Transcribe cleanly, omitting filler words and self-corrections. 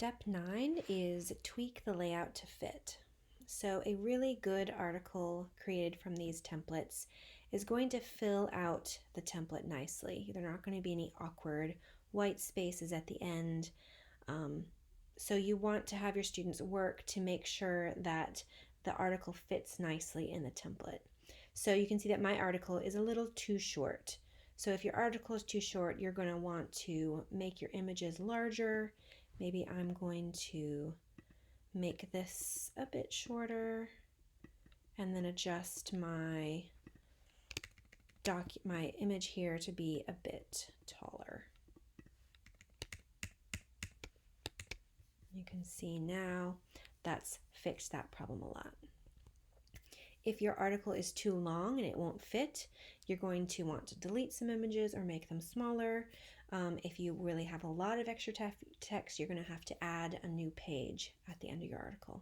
Step 9 is tweak the layout to fit. So a really good article created from these templates is going to fill out the template nicely. There are not going to be any awkward white spaces at the end. So you want to have your students work to make sure that the article fits nicely in the template. So you can see that my article is a little too short. So if your article is too short, you're going to want to make your images larger. Maybe I'm going to make this a bit shorter and then adjust my image here to be a bit taller. You can see now that's fixed that problem a lot. If your article is too long and it won't fit, you're going to want to delete some images or make them smaller. If you really have a lot of extra text, you're going to have to add a new page at the end of your article.